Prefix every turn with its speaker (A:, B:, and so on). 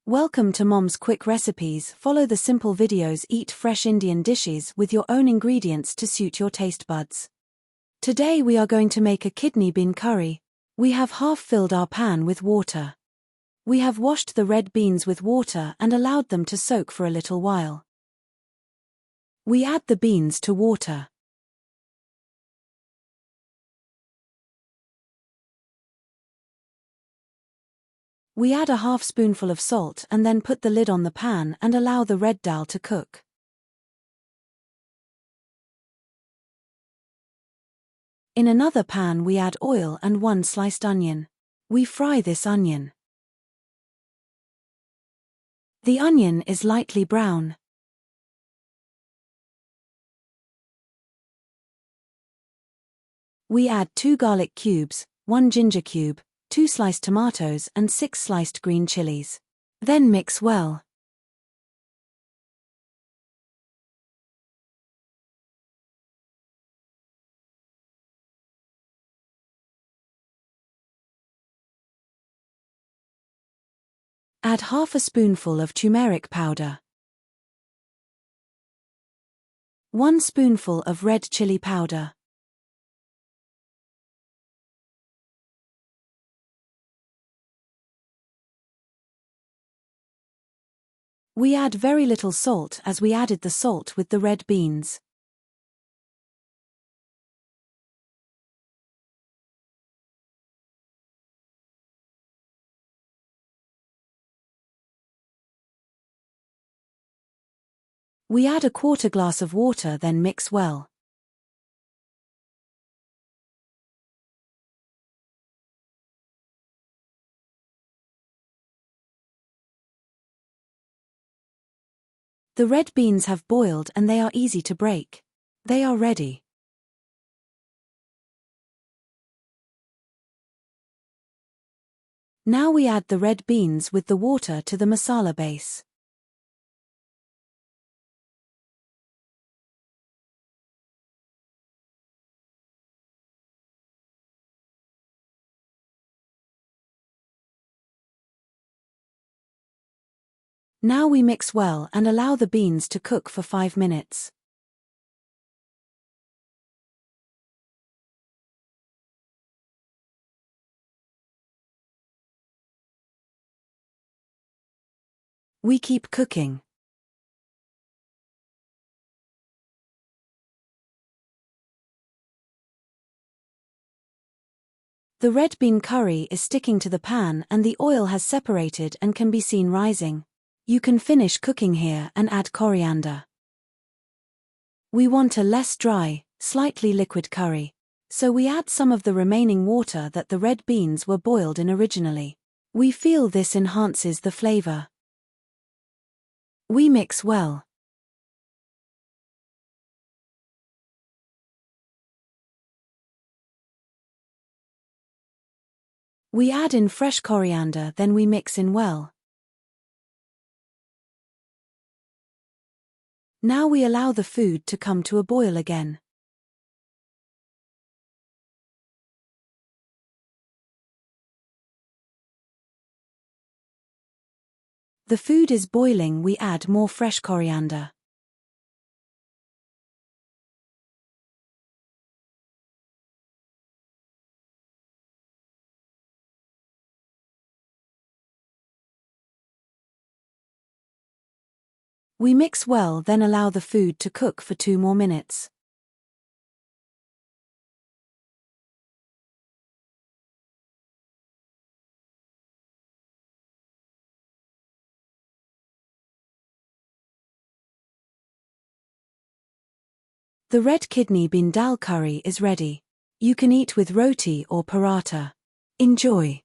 A: Welcome to Mom's Quick Recipes. Follow the simple videos. Eat fresh Indian dishes with your own ingredients to suit your taste buds. Today we are going to make a kidney bean curry. We have half filled our pan with water. We have washed the red beans with water and allowed them to soak for a little while. We add the beans to water. We add a half spoonful of salt and then put the lid on the pan and allow the red dal to cook. In another pan we add oil and 1 sliced onion. We fry this onion. The onion is lightly brown. We add 2 garlic cubes, 1 ginger cube, 2 sliced tomatoes and 6 sliced green chilies. Then mix well. Add half a spoonful of turmeric powder. 1 spoonful of red chili powder. We add very little salt as we added the salt with the red beans. We add a quarter glass of water, then mix well. The red beans have boiled and they are easy to break. They are ready. Now we add the red beans with the water to the masala base. Now we mix well and allow the beans to cook for 5 minutes. We keep cooking. The red bean curry is sticking to the pan and the oil has separated and can be seen rising. You can finish cooking here and add coriander. We want a less dry, slightly liquid curry, so we add some of the remaining water that the red beans were boiled in originally. We feel this enhances the flavor. We mix well. We add in fresh coriander, then we mix in well. Now we allow the food to come to a boil again. The food is boiling, we add more fresh coriander. We mix well, then allow the food to cook for 2 more minutes. The red kidney bean dal curry is ready. You can eat with roti or paratha. Enjoy.